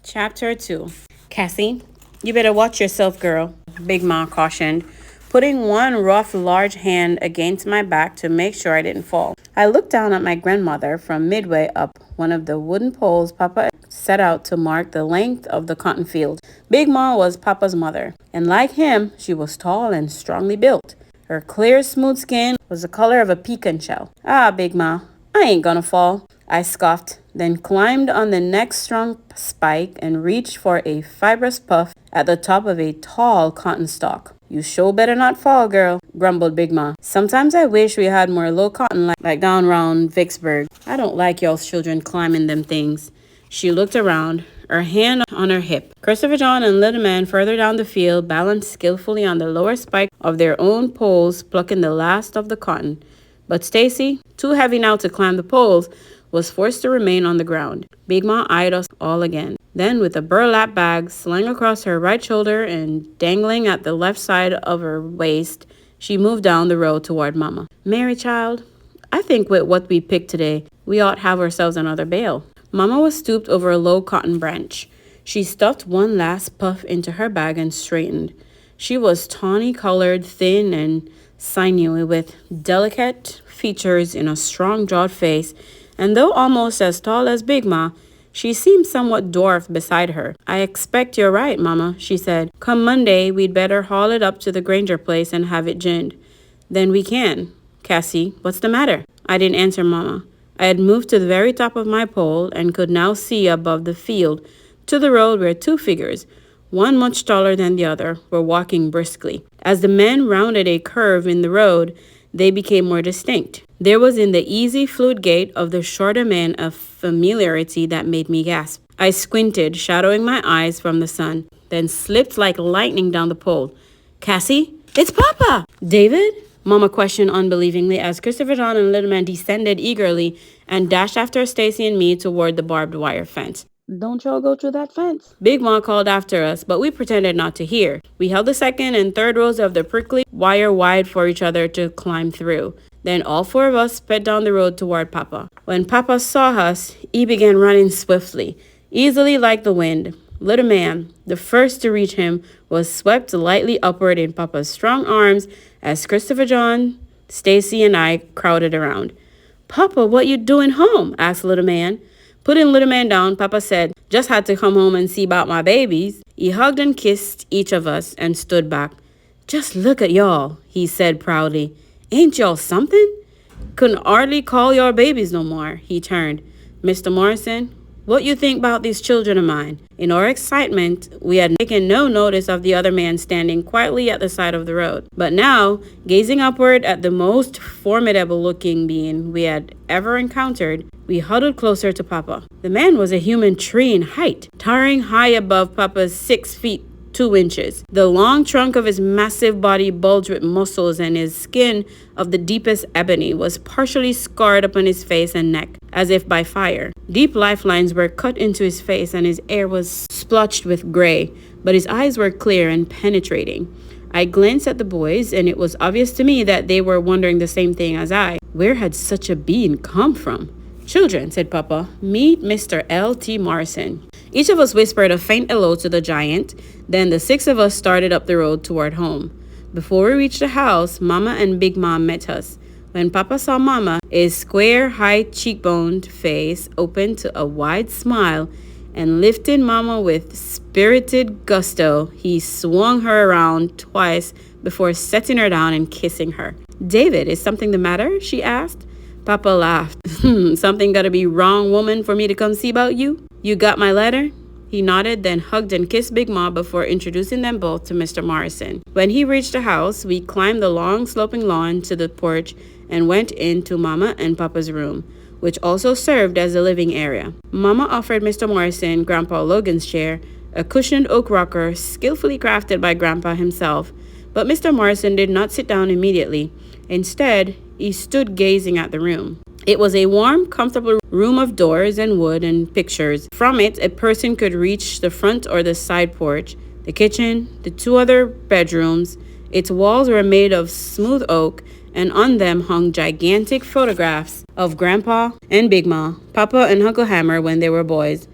Chapter 2. Cassie, you better watch yourself, girl, Big Ma cautioned, putting one rough, large hand against my back to make sure I didn't fall. I looked down at my grandmother from midway up one of the wooden poles Papa set out to mark the length of the cotton field. Big Ma was Papa's mother, and like him, she was tall and strongly built. Her clear, smooth skin was the color of a pecan shell. Ah, Big Ma, I ain't gonna fall, I scoffed, then climbed on the next strong spike and reached for a fibrous puff at the top of a tall cotton stalk. You sure better not fall, girl, grumbled Big Ma. Sometimes I wish we had more low cotton like down round Vicksburg. I don't like y'all's children climbing them things. She looked around, her hand on her hip. Christopher John and Little Man further down the field balanced skillfully on the lower spike of their own poles, plucking the last of the cotton. But Stacy, too heavy now to climb the poles, was forced to remain on the ground. Big Ma eyed us all again. Then, with a burlap bag slung across her right shoulder and dangling at the left side of her waist, she moved down the road toward Mama. Mary, child, I think with what we picked today, we ought have ourselves another bale. Mama was stooped over a low cotton branch. She stuffed one last puff into her bag and straightened. She was tawny-colored, thin, and sinewy, with delicate features in a strong-jawed face, and though almost as tall as Big Ma, she seemed somewhat dwarfed beside her. I expect you're right, Mama, she said. Come Monday, we'd better haul it up to the Granger place and have it ginned. Then we can. Cassie, what's the matter? I didn't answer Mama. I had moved to the very top of my pole and could now see above the field to the road where two figures, one much taller than the other, were walking briskly. As the men rounded a curve in the road, they became more distinct. There was in the easy, fluid gait of the shorter man a familiarity that made me gasp. I squinted, shadowing my eyes from the sun, then slipped like lightning down the pole. Cassie, it's Papa! David? Mama questioned unbelievingly as Christopher John and Little Man descended eagerly and dashed after Stacy and me toward the barbed wire fence. Don't y'all go through that fence? Big Ma called after us, but we pretended not to hear. We held the second and third rows of the prickly wire wide for each other to climb through. Then all four of us sped down the road toward Papa. When Papa saw us, he began running swiftly, easily like the wind. Little Man, the first to reach him, was swept lightly upward in Papa's strong arms as Christopher John, Stacy, and I crowded around. Papa, what you doing home? Asked Little Man. Putting Little Man down, Papa said, just had to come home and see about my babies. He hugged and kissed each of us and stood back. Just look at y'all, he said proudly. Ain't y'all something? Couldn't hardly call your babies no more, he turned. Mr. Morrison, what you think about these children of mine? In our excitement, we had taken no notice of the other man standing quietly at the side of the road. But now, gazing upward at the most formidable-looking being we had ever encountered, we huddled closer to Papa. The man was a human tree in height, towering high above Papa's 6 feet 2 inches. The long trunk of his massive body bulged with muscles, and his skin of the deepest ebony was partially scarred upon his face and neck, as if by fire. Deep lifelines were cut into his face, and his hair was splotched with gray, but his eyes were clear and penetrating. I glanced at the boys, and it was obvious to me that they were wondering the same thing as I. Where had such a being come from? Children, said Papa, meet Mr. L.T. Morrison. Each of us whispered a faint hello to the giant. Then the 6 of us started up the road toward home. Before we reached the house, Mama and Big Mom met us. When Papa saw Mama, his square, high cheekboned face opened to a wide smile, and lifting Mama with spirited gusto, he swung her around twice before setting her down and kissing her. David, is something the matter? She asked. Papa laughed. Something gotta be wrong, woman, for me to come see about you? You got my letter? He nodded, then hugged and kissed Big Ma before introducing them both to Mr. Morrison. When he reached the house, we climbed the long sloping lawn to the porch and went into Mama and Papa's room, which also served as a living area. Mama offered Mr. Morrison Grandpa Logan's chair, a cushioned oak rocker skillfully crafted by Grandpa himself, but Mr. Morrison did not sit down immediately. Instead, he stood gazing at the room. It was a warm, comfortable room of doors and wood and pictures. From it, a person could reach the front or the side porch, the kitchen, the 2 other bedrooms. Its walls were made of smooth oak, and on them hung gigantic photographs of Grandpa and Big Ma, Papa and Uncle Hammer when they were boys.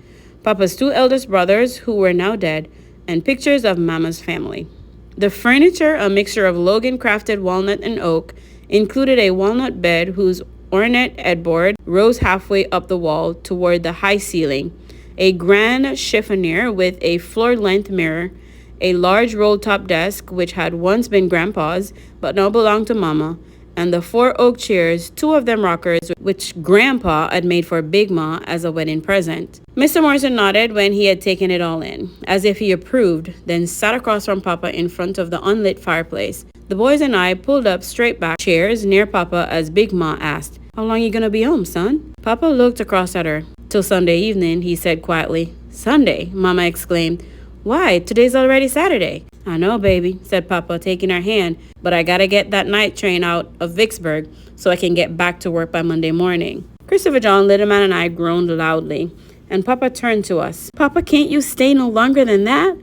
Papa's two eldest brothers, who were now dead, and pictures of Mama's family. The furniture, a mixture of Logan crafted walnut and oak, included a walnut bed whose ornate headboard rose halfway up the wall toward the high ceiling, a grand chiffonier with a floor-length mirror, a large roll-top desk which had once been Grandpa's but now belonged to Mama, and the 4 oak chairs, 2 of them rockers, which Grandpa had made for Big Ma as a wedding present. Mr. Morrison nodded when he had taken it all in, as if he approved, then sat across from Papa in front of the unlit fireplace. The boys and I pulled up straight back chairs near Papa as Big Ma asked, "How long you gonna be home, son?" Papa looked across at her. "Till Sunday evening," he said quietly. "Sunday?" Mama exclaimed. "Why, today's already Saturday." "I know, baby," said Papa, taking her hand, "but I gotta get that night train out of Vicksburg so I can get back to work by Monday morning." Christopher John, Little Man, and I groaned loudly, and Papa turned to us. "Papa, can't you stay no longer than that?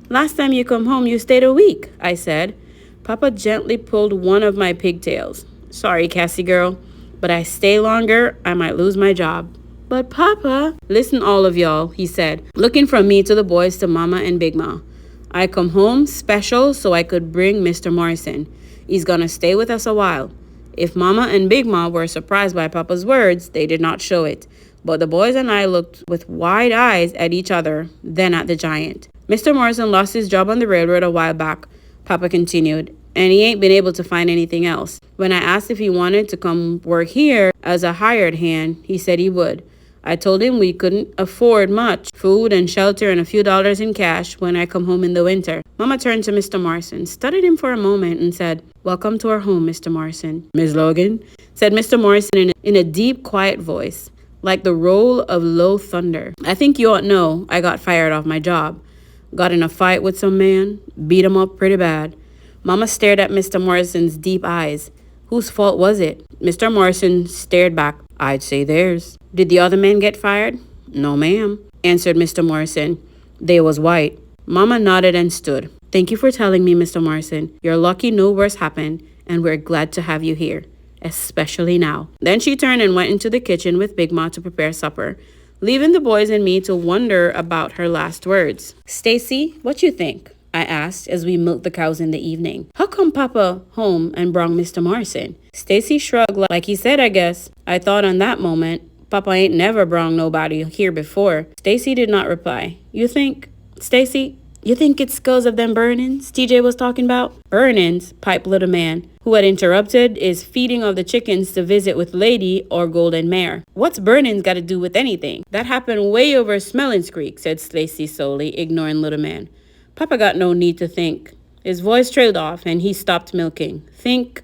Last time you come home, you stayed a week," I said. Papa gently pulled one of my pigtails. "Sorry, Cassie girl, but I stay longer, I might lose my job." "But Papa..." "Listen, all of y'all," he said, looking from me to the boys to Mama and Big Ma. "I come home special so I could bring Mr. Morrison. He's gonna stay with us a while." If Mama and Big Ma were surprised by Papa's words, they did not show it. But the boys and I looked with wide eyes at each other, then at the giant. "Mr. Morrison lost his job on the railroad a while back," Papa continued, "and he ain't been able to find anything else. When I asked if he wanted to come work here as a hired hand, he said he would. I told him we couldn't afford much, food and shelter and a few dollars in cash when I come home in the winter." Mama turned to Mr. Morrison, studied him for a moment, and said, "Welcome to our home, Mr. Morrison." "Miss Logan," said Mr. Morrison in a deep, quiet voice, like the roll of low thunder. "I think you ought know I got fired off my job. Got in a fight with some man, beat him up pretty bad." Mama stared at Mr. Morrison's deep eyes. "Whose fault was it?" Mr. Morrison stared back. "I'd say theirs." "Did the other men get fired?" "No, ma'am," answered Mr. Morrison. "They was white." Mama nodded and stood. "Thank you for telling me, Mr. Morrison. You're lucky no worse happened, and we're glad to have you here, especially now." Then she turned and went into the kitchen with Big Ma to prepare supper, leaving the boys and me to wonder about her last words. "Stacy, what you think?" I asked as we milked the cows in the evening. "How come Papa home and brung Mr. Morrison?" Stacy shrugged like he said, "I guess." I thought on that moment, Papa ain't never brung nobody here before. Stacy did not reply. Stacy, you think it's 'cause of them burnings TJ was talking about?" "Burnings," piped Little Man, who had interrupted his feeding of the chickens to visit with Lady or Golden Mare. "What's burnings got to do with anything? That happened way over Smellings Creek," said Stacy solely, ignoring Little Man. Papa got no need to think. His voice trailed off, and he stopped milking. Think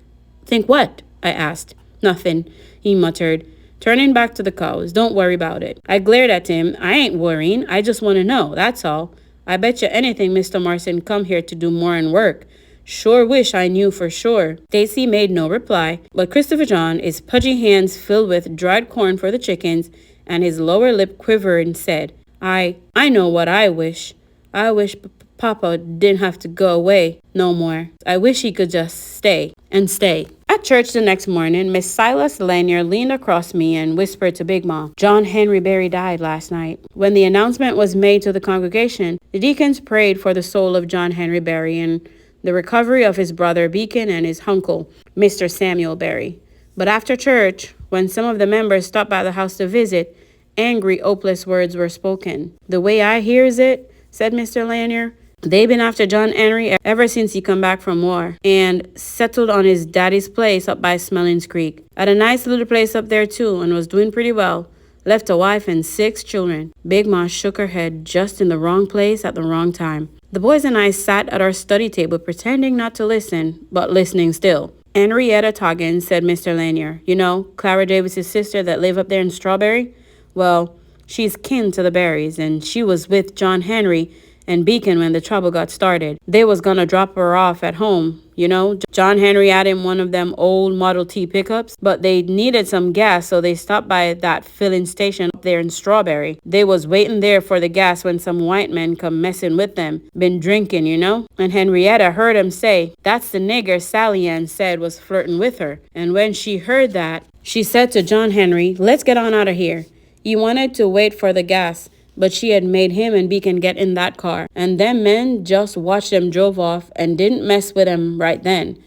what?" I asked. "Nothing," he muttered, turning back to the cows. "Don't worry about it." I glared at him. "I ain't worrying. I just want to know, that's all. I bet you anything Mr. Morrison come here to do more'n work. Sure wish I knew for sure." Stacy made no reply, but Christopher John, his pudgy hands filled with dried corn for the chickens, and his lower lip quivering, said, I know what I wish. I wish Papa didn't have to go away no more. I wish he could just stay and stay." At church the next morning, Miss Silas Lanier leaned across me and whispered to Big Ma, "John Henry Berry died last night." When the announcement was made to the congregation, the deacons prayed for the soul of John Henry Berry and the recovery of his brother Beacon and his uncle, Mr. Samuel Berry. But after church, when some of the members stopped by the house to visit, angry, hopeless words were spoken. "The way I hears it," said Mr. Lanier, "they been after John Henry ever since he come back from war and settled on his daddy's place up by Smellings Creek. Had a nice little place up there too and was doing pretty well. Left a wife and 6 children." Big Ma shook her head, just in the wrong place at the wrong time. The boys and I sat at our study table pretending not to listen, but listening still. "Henrietta Toggins," said Mr. Lanier. "You know, Clara Davis's sister that live up there in Strawberry? Well, she's kin to the Berries, and she was with John Henry and Beacon when the trouble got started. They was gonna drop her off at home. You know, John Henry had him one of them old Model T pickups, but they needed some gas, so they stopped by that filling station up there in Strawberry. They was waiting there for the gas when some white men come messing with them. Been drinking, you know. And Henrietta heard him say, that's the nigger Sally Ann said was flirting with her. And when she heard that, she said to John Henry, let's get on out of here. He wanted to wait for the gas, but she had made him and Beacon get in that car. And them men just watched them drove off and didn't mess with them right then.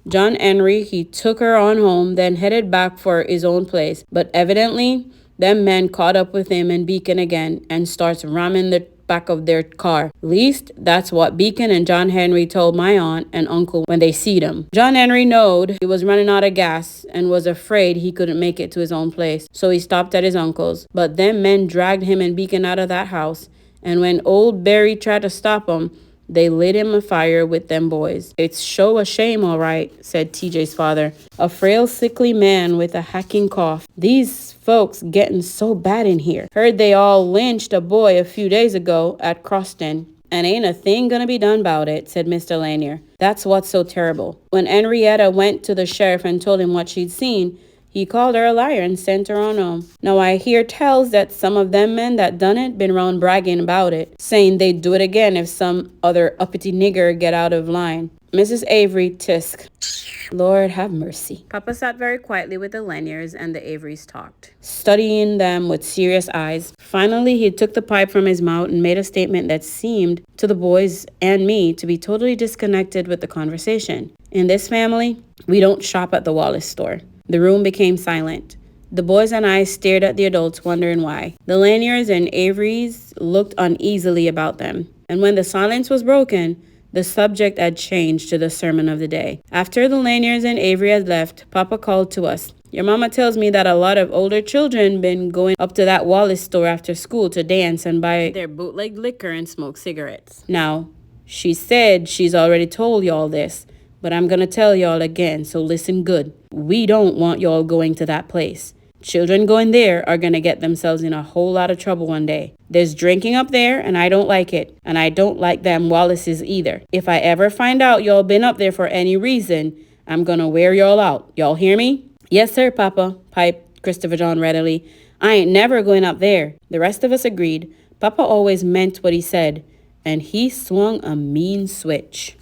John Henry, he took her on home, then headed back for his own place. But evidently, them men caught up with him and Beacon again and starts ramming the back of their car. Least that's what Beacon and John Henry told my aunt and uncle when they seed him. John Henry knowed he was running out of gas and was afraid he couldn't make it to his own place, so he stopped at his uncle's. But them men dragged him and Beacon out of that house, and when old Barry tried to stop him, they lit him afire with them boys. It's show a shame, all right, said TJ's father, a frail, sickly man with a hacking cough. These folks getting so bad in here. Heard they all lynched a boy a few days ago at Croston. And ain't a thing gonna be done about it, said Mr. Lanier. That's what's so terrible. When Henrietta went to the sheriff and told him what she'd seen, he called her a liar and sent her on home. Now I hear tells that some of them men that done it been round bragging about it, saying they'd do it again if some other uppity nigger get out of line. Mrs. Avery tisk. Lord have mercy. Papa sat very quietly with the Laniers and the Averys talked, studying them with serious eyes. Finally, he took the pipe from his mouth and made a statement that seemed to the boys and me to be totally disconnected with the conversation. In this family, we don't shop at the Wallace store. The room became silent. The boys and I stared at the adults, wondering why. The Laniers and Averys looked uneasily about them. And when the silence was broken, the subject had changed to the sermon of the day. After the Laniers and Avery had left, Papa called to us. Your mama tells me that a lot of older children been going up to that Wallace store after school to dance and buy their bootleg liquor and smoke cigarettes. Now, she said she's already told y'all this, but I'm gonna tell y'all again, so listen good. We don't want y'all going to that place. Children going there are gonna get themselves in a whole lot of trouble one day. There's drinking up there, and I don't like it. And I don't like them Wallaces either. If I ever find out y'all been up there for any reason, I'm gonna wear y'all out. Y'all hear me? Yes, sir, Papa, piped Christopher John readily. I ain't never going up there. The rest of us agreed. Papa always meant what he said, and he swung a mean switch.